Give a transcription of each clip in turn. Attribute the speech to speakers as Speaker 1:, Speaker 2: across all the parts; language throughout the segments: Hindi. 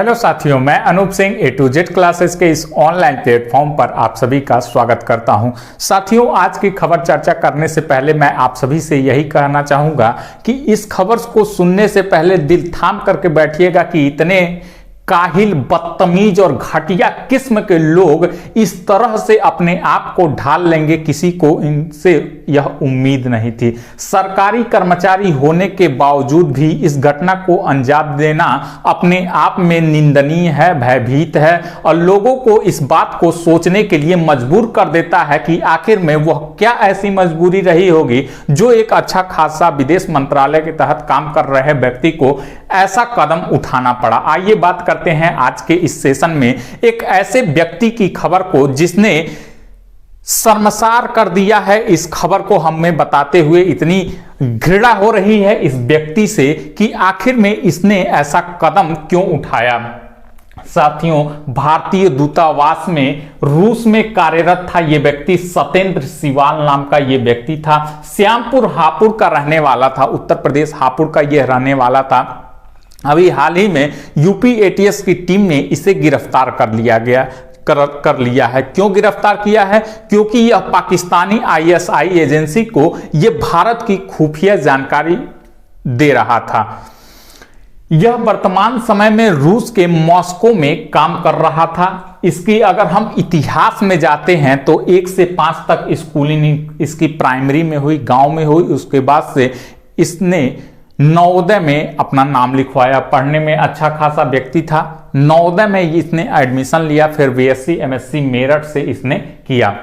Speaker 1: हेलो साथियों, मैं अनूप सिंह ए टू जेड क्लासेस के इस ऑनलाइन प्लेटफॉर्म पर आप सभी का स्वागत करता हूं। साथियों, आज की खबर चर्चा करने से पहले मैं आप सभी से यही कहना चाहूंगा कि इस खबर को सुनने से पहले दिल थाम करके बैठिएगा कि इतने काहिल, बदतमीज और घटिया किस्म के लोग इस तरह से अपने आप को ढाल लेंगे, किसी को इनसे यह उम्मीद नहीं थी। सरकारी कर्मचारी होने के बावजूद भी इस घटना को अंजाम देना अपने आप में निंदनीय है, भयभीत है और लोगों को इस बात को सोचने के लिए मजबूर कर देता है कि आखिर में वह क्या ऐसी मजबूरी रही होगी जो एक अच्छा खासा विदेश मंत्रालय के तहत काम कर रहे व्यक्ति को ऐसा कदम उठाना पड़ा। आइए बात करते हैं आज के इस सेशन में एक ऐसे व्यक्ति की खबर को जिसने शर्मसार कर दिया है। इस खबर को हमें बताते हुए इतनी घृणा हो रही है इस व्यक्ति से कि आखिर में इसने ऐसा कदम क्यों उठाया। साथियों, भारतीय दूतावास में रूस में कार्यरत था यह व्यक्ति। सत्येंद्र सिवाल नाम का यह व्यक्ति था। श्यामपुर हापुड़ का रहने वाला था, उत्तर प्रदेश हापुड़ का यह रहने वाला था। अभी हाल ही में यूपी एटीएस की टीम ने इसे गिरफ्तार कर लिया है। क्यों गिरफ्तार किया है? क्योंकि यह पाकिस्तानी आईएसआई एजेंसी को यह भारत की खुफिया जानकारी दे रहा था। यह वर्तमान समय में रूस के मॉस्को में काम कर रहा था। इसकी अगर हम इतिहास में जाते हैं तो 1 से 5 तक स्कूलिंग इसकी प्राइमरी में हुई, गांव में हुई। उसके बाद से इसने नवोदय में अपना नाम लिखवाया। पढ़ने में अच्छा खासा व्यक्ति था। नवोदय में इसने एडमिशन लिया, फिर बीएससी एमएससी मेरठ से इसने किया।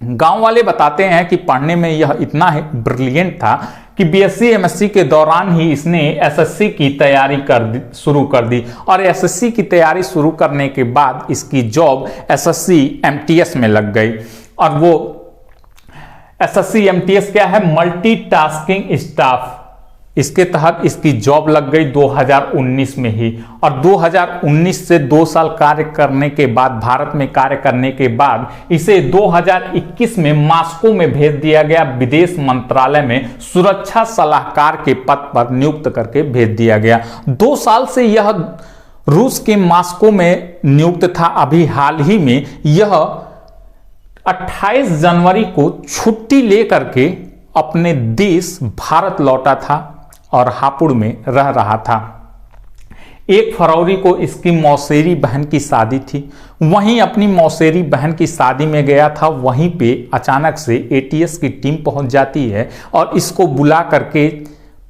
Speaker 1: गांव वाले बताते हैं कि पढ़ने में यह इतना ब्रिलियंट था कि बीएससी एमएससी के दौरान ही इसने एसएससी की तैयारी शुरू कर दी और एसएससी की तैयारी शुरू करने के बाद इसकी जॉब एसएससी एमटीएस में लग गई। और वो एसएससी एमटीएस क्या है? Multitasking staff. इसके तहत इसकी जॉब लग गई 2019 में ही। और 2019 से 2 साल कार्य करने के बाद, भारत में कार्य करने के बाद इसे 2021 में मॉस्को में भेज दिया गया। विदेश मंत्रालय में सुरक्षा सलाहकार के पद पर नियुक्त करके भेज दिया गया। 2 साल से यह रूस के मॉस्को में नियुक्त था। अभी हाल ही में यह 28 जनवरी को छुट्टी लेकर के अपने देश भारत लौटा था और हापुड़ में रह रहा था। 1 फरवरी को इसकी मौसेरी बहन की शादी थी। वहीं अपनी मौसेरी बहन की शादी में गया था। वहीं पे अचानक से एटीएस की टीम पहुंच जाती है और इसको बुला करके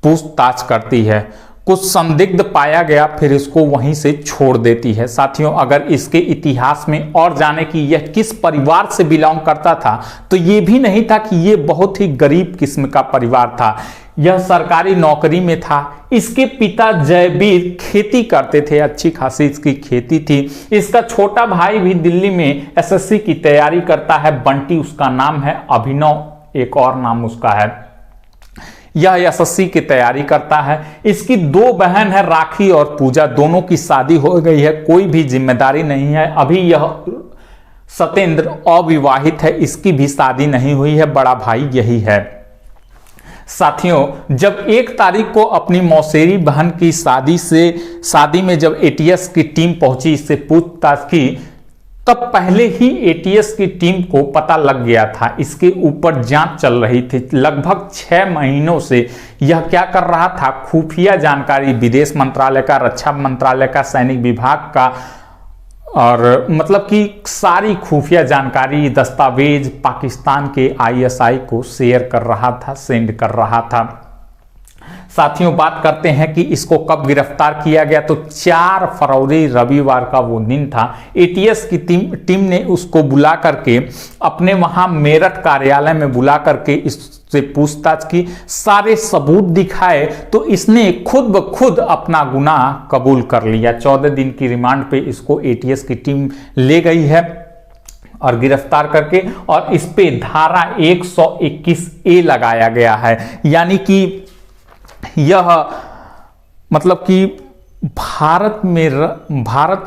Speaker 1: पूछताछ करती है। कुछ संदिग्ध पाया गया, फिर इसको वहीं से छोड़ देती है। साथियों, अगर इसके इतिहास में और जाने कि यह किस परिवार से बिलोंग करता था तो यह भी नहीं था कि यह बहुत ही गरीब किस्म का परिवार था। यह सरकारी नौकरी में था। इसके पिता जयवीर खेती करते थे, अच्छी खासी इसकी खेती थी। इसका छोटा भाई भी दिल्ली में एसएससी की तैयारी करता है, बंटी उसका नाम है, अभिनव एक और नाम उसका है। यह एसएससी की तैयारी करता है। इसकी 2 बहन है, राखी और पूजा। दोनों की शादी हो गई है, कोई भी जिम्मेदारी नहीं है। अभी यह सत्येंद्र अविवाहित है, इसकी भी शादी नहीं हुई है। बड़ा भाई यही है। साथियों, जब 1 तारीख को अपनी मौसेरी बहन की शादी में जब एटीएस की टीम पहुंची, इससे पूछताछ की, तब पहले ही एटीएस की टीम को पता लग गया था। इसके ऊपर जांच चल रही थी। लगभग 6 महीनों से यह क्या कर रहा था? खुफिया जानकारी विदेश मंत्रालय का, रक्षा मंत्रालय का, सैनिक विभाग का और मतलब कि सारी खुफिया जानकारी, दस्तावेज पाकिस्तान के आईएसआई को शेयर कर रहा था, सेंड कर रहा था। साथियों, बात करते हैं कि इसको कब गिरफ्तार किया गया तो 4 फरवरी रविवार का वो दिन था। एटीएस की टीम ने उसको बुला करके अपने वहां मेरठ कार्यालय में बुला करके इससे पूछताछ की, सारे सबूत दिखाए तो इसने खुद ब खुद अपना गुनाह कबूल कर लिया। 14 दिन की रिमांड पे इसको एटीएस की टीम ले गई है और गिरफ्तार करके, और इस पे धारा 121A लगाया गया है। यानी कि यह मतलब कि भारत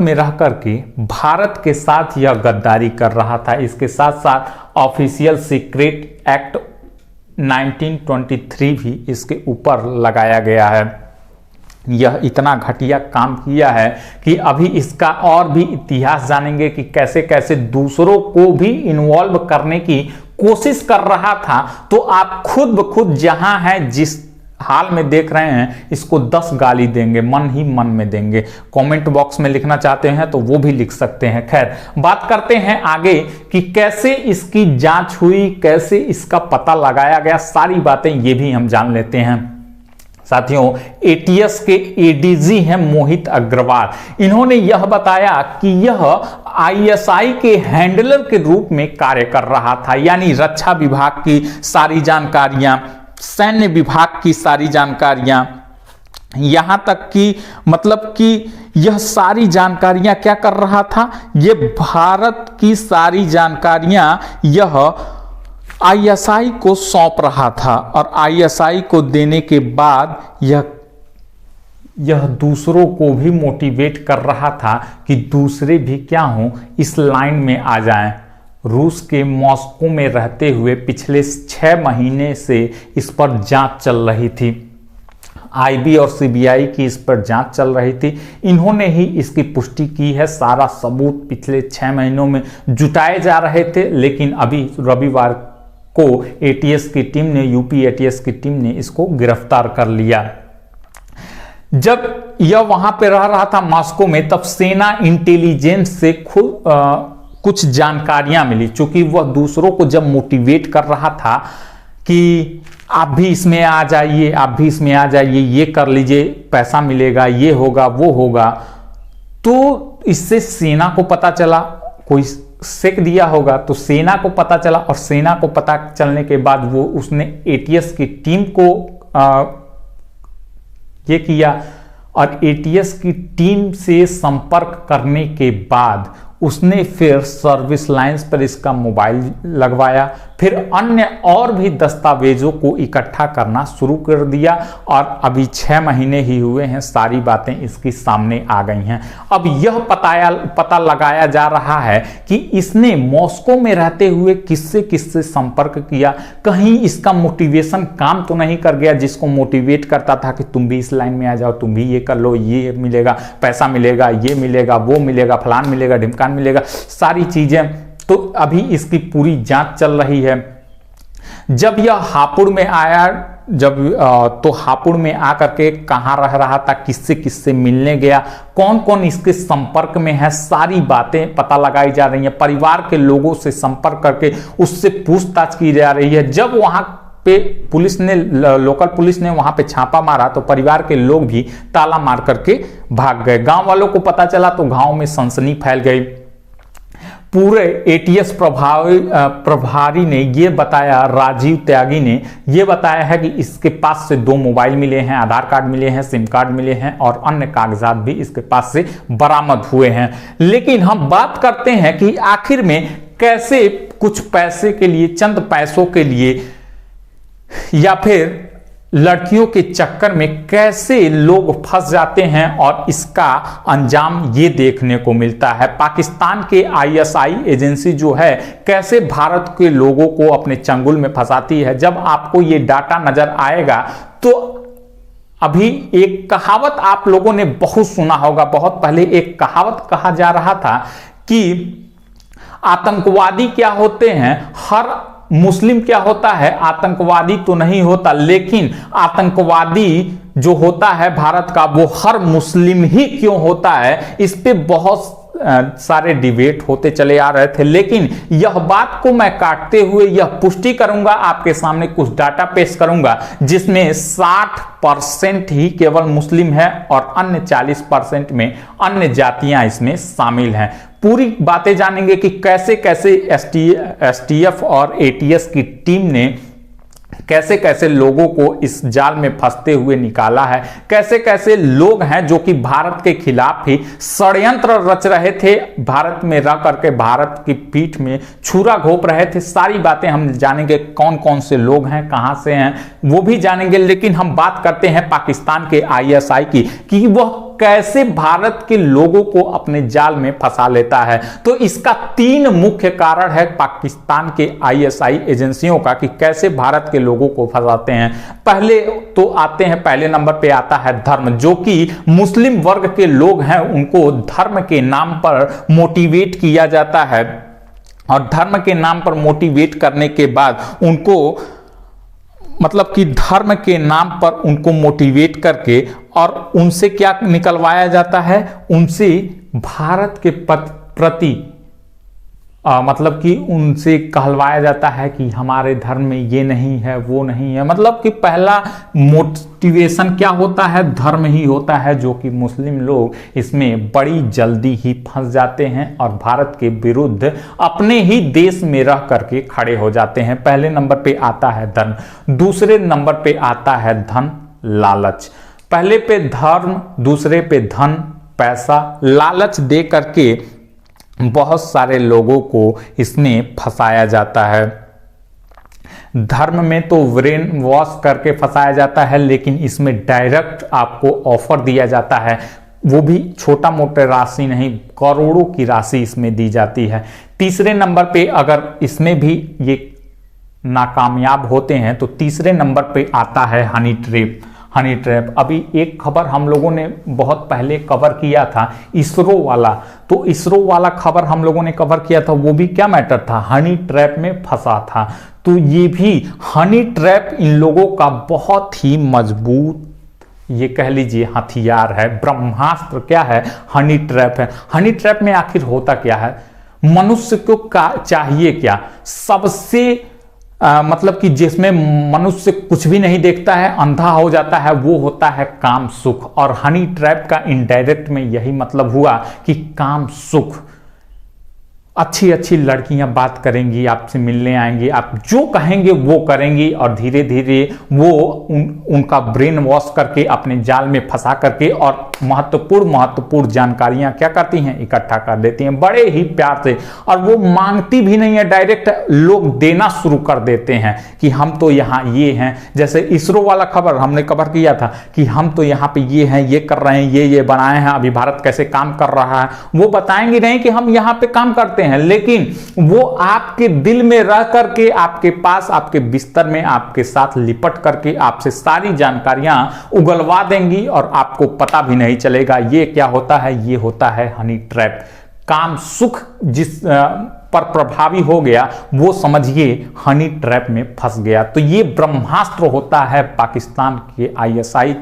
Speaker 1: में रह करके भारत के साथ यह गद्दारी कर रहा था। इसके साथ साथ ऑफिशियल सीक्रेट एक्ट 1923 भी इसके ऊपर लगाया गया है। यह इतना घटिया काम किया है कि अभी इसका और भी इतिहास जानेंगे कि कैसे कैसे दूसरों को भी इन्वॉल्व करने की कोशिश कर रहा था। तो आप खुद ब खुद जहां है, जिस हाल में देख रहे हैं, इसको 10 गाली देंगे, मन ही मन में देंगे। कमेंट बॉक्स में लिखना चाहते हैं तो वो भी लिख सकते हैं। खैर, बात करते हैं आगे कि कैसे इसकी जांच हुई, कैसे इसका पता लगाया गया, सारी बातें ये भी हम जान लेते हैं। साथियों, एटीएस के एडीजी हैं मोहित अग्रवाल। इन्होंने यह बताया कि यह आईएसआई के हैंडलर के रूप में कार्य कर रहा था, यानी रक्षा विभाग की सारी जानकारियां, सैन्य विभाग की सारी जानकारियां, यहां तक कि मतलब कि यह सारी जानकारियां क्या कर रहा था, यह भारत की सारी जानकारियां यह आईएसआई को सौंप रहा था। और आईएसआई को देने के बाद यह दूसरों को भी मोटिवेट कर रहा था कि दूसरे भी क्या हों, इस लाइन में आ जाएं। रूस के मॉस्को में रहते हुए पिछले 6 महीने से इस पर जांच चल रही थी। आईबी और सीबीआई की इस पर जांच चल रही थी। इन्होंने ही इसकी पुष्टि की है। सारा सबूत पिछले 6 महीनों में जुटाए जा रहे थे, लेकिन अभी रविवार को एटीएस की टीम ने, यूपी एटीएस की टीम ने इसको गिरफ्तार कर लिया। जब यह वहां पे रह रहा था मॉस्को में, तब सेना इंटेलिजेंस से कुछ जानकारियां मिली। चूंकि वह दूसरों को जब मोटिवेट कर रहा था कि आप भी इसमें आ जाइए, आप भी इसमें आ जाइए, ये कर लीजिए, पैसा मिलेगा, ये होगा, वो होगा, तो इससे सेना को पता चला, कोई सेक दिया होगा, तो सेना को पता चला। और सेना को पता चलने के बाद वो उसने एटीएस की टीम को ये किया, और एटीएस की टीम से संपर्क करने के बाद उसने फिर सर्विस लाइंस पर इसका मोबाइल लगवाया, फिर अन्य और भी दस्तावेजों को इकट्ठा करना शुरू कर दिया। और अभी 6 महीने ही हुए हैं, सारी बातें इसकी सामने आ गई हैं। अब यह पता लगाया जा रहा है कि इसने मॉस्को में रहते हुए किससे किससे संपर्क किया। कहीं इसका मोटिवेशन काम तो नहीं कर गया, जिसको मोटिवेट करता था कि तुम भी इस लाइन में आ जाओ, तुम भी ये कर लो, ये मिलेगा, पैसा मिलेगा, ये मिलेगा, वो मिलेगा, फलान मिलेगा, ढिमकान मिलेगा, सारी चीजें। तो अभी इसकी पूरी जांच चल रही है। जब यह हापुड़ में आया, तो हापुड़ में आकर के कहां रह रहा था, किससे किससे मिलने गया, कौन कौन इसके संपर्क में है, सारी बातें पता लगाई जा रही हैं। परिवार के लोगों से संपर्क करके उससे पूछताछ की जा रही है। जब वहां पे पुलिस ने, लोकल पुलिस ने वहां पे छापा मारा, तो परिवार के लोग भी ताला मार करके भाग गए। गांव वालों को पता चला तो गांव में सनसनी फैल गई। पूरे एटीएस प्रभारी ने ये बताया, राजीव त्यागी ने ये बताया है कि इसके पास से 2 मोबाइल मिले हैं, आधार कार्ड मिले हैं, सिम कार्ड मिले हैं, और अन्य कागजात भी इसके पास से बरामद हुए हैं। लेकिन हम बात करते हैं कि आखिर में कैसे कुछ पैसे के लिए, चंद पैसों के लिए, या फिर लड़कियों के चक्कर में कैसे लोग फंस जाते हैं, और इसका अंजाम ये देखने को मिलता है। पाकिस्तान के आईएसआई एजेंसी जो है कैसे भारत के लोगों को अपने चंगुल में फंसाती है। जब आपको ये डाटा नजर आएगा तो अभी एक कहावत आप लोगों ने बहुत सुना होगा। बहुत पहले एक कहावत कहा जा रहा था कि आतंकवादी क्या होते हैं, हर मुस्लिम क्या होता है, आतंकवादी तो नहीं होता, लेकिन आतंकवादी जो होता है भारत का, वो हर मुस्लिम ही क्यों होता है। इस पे बहुत सारे डिबेट होते चले आ रहे थे, लेकिन यह बात को मैं काटते हुए यह पुष्टि करूंगा, आपके सामने कुछ डाटा पेश करूंगा, जिसमें 60% ही केवल मुस्लिम है और अन्य 40% में अन्य जातियां इसमें शामिल हैं। पूरी बातें जानेंगे कि कैसे कैसे एसटीएफ और एटीएस की टीम ने कैसे कैसे लोगों को इस जाल में फंसते हुए निकाला है, कैसे कैसे लोग हैं जो कि भारत के खिलाफ ही षड्यंत्र रच रहे थे, भारत में रह करके भारत की पीठ में छुरा घोंप रहे थे। सारी बातें हम जानेंगे, कौन कौन से लोग हैं, कहां से हैं, वो भी जानेंगे। लेकिन हम बात करते हैं पाकिस्तान के आईएसआई की कि वह कैसे भारत के लोगों को अपने जाल में फंसा लेता है। तो इसका 3 मुख्य कारण है पाकिस्तान के आईएसआई एजेंसियों का कि कैसे भारत के लोगों को फंसाते हैं। पहले तो आते हैं, पहले नंबर पे आता है धर्म, जो कि मुस्लिम वर्ग के लोग हैं उनको धर्म के नाम पर मोटिवेट किया जाता है और धर्म के नाम पर मोटिवेट करने के बाद उनको मतलब कि धर्म के नाम पर उनको मोटिवेट करके और उनसे क्या निकलवाया जाता है, उनसे भारत के प्रति मतलब कि उनसे कहलवाया जाता है कि हमारे धर्म में ये नहीं है वो नहीं है। मतलब कि पहला मोटिवेशन क्या होता है, धर्म ही होता है, जो कि मुस्लिम लोग इसमें बड़ी जल्दी ही फंस जाते हैं और भारत के विरुद्ध अपने ही देश में रह करके खड़े हो जाते हैं। पहले नंबर पे आता है धर्म, दूसरे नंबर पे आता है धन लालच। पहले पे धर्म, दूसरे पे धन पैसा लालच दे करके बहुत सारे लोगों को इसमें फंसाया जाता है। धर्म में तो ब्रेन वॉश करके फंसाया जाता है, लेकिन इसमें डायरेक्ट आपको ऑफर दिया जाता है, वो भी छोटा मोटा राशि नहीं, करोड़ों की राशि इसमें दी जाती है। तीसरे नंबर पे अगर इसमें भी ये नाकामयाब होते हैं तो तीसरे नंबर पे आता है हनी ट्रैप। हनी ट्रैप अभी एक खबर हम लोगों ने बहुत पहले कवर किया था, इसरो वाला। तो इसरो वाला खबर हम लोगों ने कवर किया था, वो भी क्या मैटर था, हनी ट्रैप में फंसा था। तो ये भी हनी ट्रैप इन लोगों का बहुत ही मजबूत ये कह लीजिए हथियार है, ब्रह्मास्त्र क्या है, हनी ट्रैप है। हनी ट्रैप में आखिर होता क्या है, मनुष्य को चाहिए क्या, सबसे मतलब कि जिसमें मनुष्य कुछ भी नहीं देखता है, अंधा हो जाता है, वो होता है काम सुख। और हनी ट्रैप का इनडायरेक्ट में यही मतलब हुआ कि काम सुख। अच्छी अच्छी लड़कियां बात करेंगी, आपसे मिलने आएंगी, आप जो कहेंगे वो करेंगी और धीरे धीरे वो उनका ब्रेन वॉश करके अपने जाल में फंसा करके और महत्वपूर्ण जानकारियां क्या करती हैं, इकट्ठा कर देती हैं बड़े ही प्यार से। और वो मांगती भी नहीं है, डायरेक्ट लोग देना शुरू कर देते हैं कि हम तो यहाँ ये हैं। जैसे इसरो वाला खबर हमने कवर किया था कि हम तो यहाँ पे ये हैं, ये कर रहे हैं, ये बनाए हैं, अभी भारत कैसे काम कर रहा है। वो बताएंगे नहीं कि हम यहाँ पे काम करते हैं, लेकिन वो आपके दिल में रह करके आपके पास, आपके बिस्तर में आपके साथ लिपट करके आपसे सारी जानकारियां उगलवा देंगी और आपको पता भी नहीं चलेगा। ये क्या होता है, ये होता है हनी ट्रैप। काम सुख जिस पर प्रभावी हो गया वो समझिए हनी ट्रैप में फंस गया। तो ये ब्रह्मास्त्र होता है पाकिस्तान के आईएसआई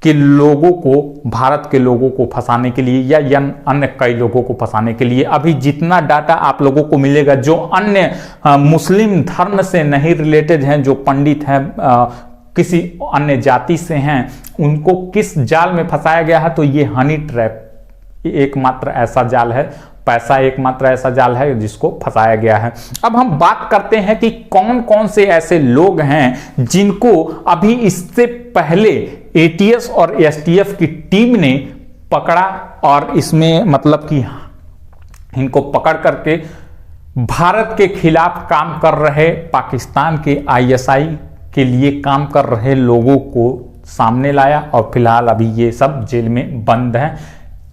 Speaker 1: के लोगों को, भारत के लोगों को फंसाने के लिए या अन्य कई लोगों को फंसाने के लिए। अभी जितना डाटा आप लोगों को मिलेगा जो अन्य मुस्लिम धर्म से नहीं रिलेटेड हैं, जो पंडित हैं, किसी अन्य जाति से हैं, उनको किस जाल में फंसाया गया है, तो ये हनी ट्रैप एकमात्र ऐसा जाल है, पैसा एकमात्र ऐसा जाल है जिसको फंसाया गया है। अब हम बात करते हैं कि कौन कौन से ऐसे लोग हैं जिनको अभी इससे पहले एटीएस और एसटीएफ की टीम ने पकड़ा और इसमें मतलब कि इनको पकड़ करके भारत के खिलाफ काम कर रहे, पाकिस्तान के आईएसआई के लिए काम कर रहे लोगों को सामने लाया और फिलहाल अभी ये सब जेल में बंद हैं,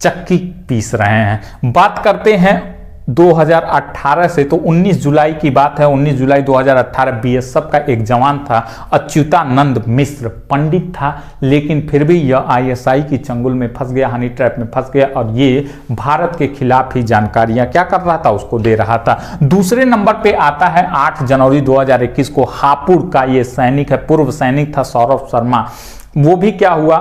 Speaker 1: चक्की पीस रहे हैं। बात करते हैं 2018 से, तो 19 जुलाई की बात है। 19 जुलाई 2018 बीएसएफ का एक जवान था, अच्युतानंद मिश्र, पंडित था, लेकिन फिर भी यह आईएसआई की चंगुल में फंस गया, हनी ट्रैप में फंस गया और ये भारत के खिलाफ ही जानकारियां क्या कर रहा था, उसको दे रहा था। दूसरे नंबर पे आता है 8 जनवरी 2021 को हापुड़ का ये सैनिक है, पूर्व सैनिक था सौरभ शर्मा। वो भी क्या हुआ,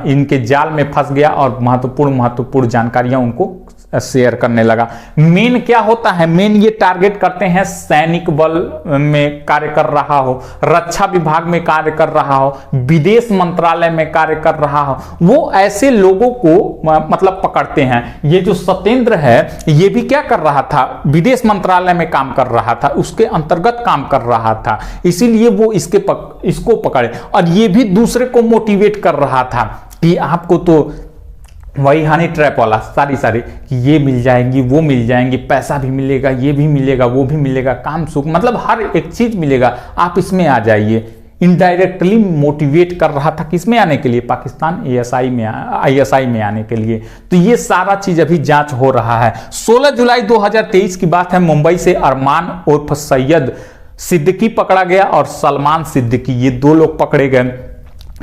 Speaker 1: इनके जाल में फंस गया और महत्वपूर्ण जानकारियां उनको शेयर करने लगा। मेन क्या होता है, मेन ये टारगेट करते हैं सैनिक बल में कार्य कर रहा हो, रक्षा विभाग में कार्य कर रहा हो, विदेश मंत्रालय में कार्य कर रहा हो, वो ऐसे लोगों को मतलब पकड़ते हैं। ये जो सत्येंद्र है ये भी क्या कर रहा था, विदेश मंत्रालय में काम कर रहा था, उसके अंतर्गत काम कर रहा था, इसीलिए वो इसको पकड़े। और ये भी दूसरे को मोटिवेट कर रहा था कि आपको तो वही हनी ट्रैप वाला सारी कि ये मिल जाएंगी, वो मिल जाएंगी, पैसा भी मिलेगा, ये भी मिलेगा, वो भी मिलेगा, काम सुख, मतलब हर एक चीज मिलेगा, आप इसमें आ जाइए। इनडायरेक्टली मोटिवेट कर रहा था किसमें आने के लिए, पाकिस्तान आईएसआई में आने के लिए। तो ये सारा चीज अभी जांच हो रहा है। 16 जुलाई 2023 की बात है, मुंबई से अरमान उर्फ सैयद सिद्दीकी पकड़ा गया और सलमान सिद्दीकी, ये दो लोग पकड़े गए।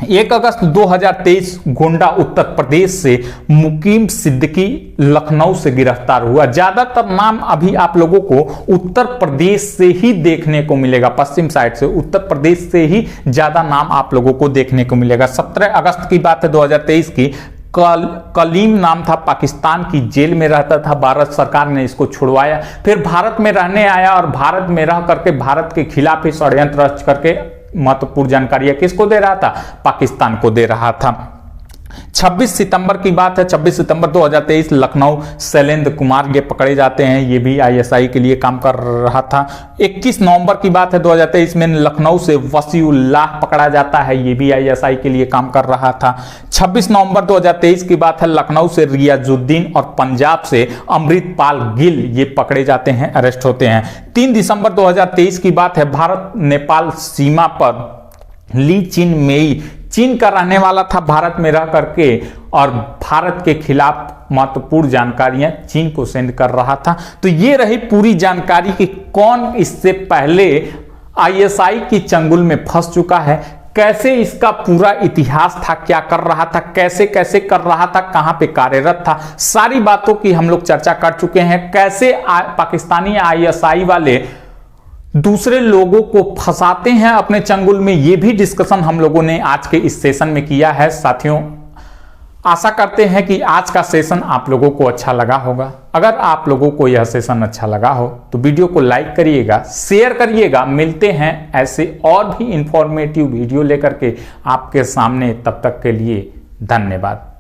Speaker 1: 1 अगस्त 2023 गोंडा उत्तर प्रदेश से मुकीम सिद्दीकी लखनऊ से गिरफ्तार हुआ। ज्यादातर नाम अभी आप लोगों को उत्तर प्रदेश से ही देखने को मिलेगा, पश्चिम साइड से उत्तर प्रदेश से ही ज्यादा नाम आप लोगों को देखने को मिलेगा। 17 अगस्त की बात है 2023 की, कलीम नाम था, पाकिस्तान की जेल में रहता था, भारत सरकार ने इसको छुड़वाया, फिर भारत में रहने आया और भारत में रह करके भारत के खिलाफ ही षड्यंत्र रच करके महत्वपूर्ण जानकारियां किसको दे रहा था, पाकिस्तान को दे रहा था। 26 सितंबर की बात है, 26 सितंबर 2023 लखनऊ शैलेंद्र कुमार ये पकड़े जाते हैं, ये भी आईएसआई के लिए काम कर रहा था। 21 नवंबर की बात है 2023 में लखनऊ से वसीउल्लाह पकड़ा जाता है, ये भी आईएसआई के लिए काम कर रहा था। 26 नवंबर 2023 की बात है, लखनऊ से रियाजुद्दीन और पंजाब से अमृतपाल गिल ये पकड़े जाते हैं, अरेस्ट होते हैं। 3 दिसंबर 2023 की बात है, भारत नेपाल सीमा पर ली चिन मेई, चीन का रहने वाला था, भारत में रह करके और भारत के खिलाफ महत्वपूर्ण जानकारियां चीन को सेंड कर रहा था। तो ये रही पूरी जानकारी कि कौन इससे पहले आईएसआई की चंगुल में फंस चुका है, कैसे इसका पूरा इतिहास था, क्या कर रहा था, कैसे कैसे कर रहा था, कहां पे कार्यरत था, सारी बातों की हम लोग चर्चा कर चुके हैं। कैसे पाकिस्तानी आईएसआई वाले दूसरे लोगों को फंसाते हैं अपने चंगुल में, ये भी डिस्कशन हम लोगों ने आज के इस सेशन में किया है। साथियों, आशा करते हैं कि आज का सेशन आप लोगों को अच्छा लगा होगा। अगर आप लोगों को यह सेशन अच्छा लगा हो तो वीडियो को लाइक करिएगा, शेयर करिएगा। मिलते हैं ऐसे और भी इंफॉर्मेटिव वीडियो लेकर के आपके सामने, तब तक के लिए धन्यवाद।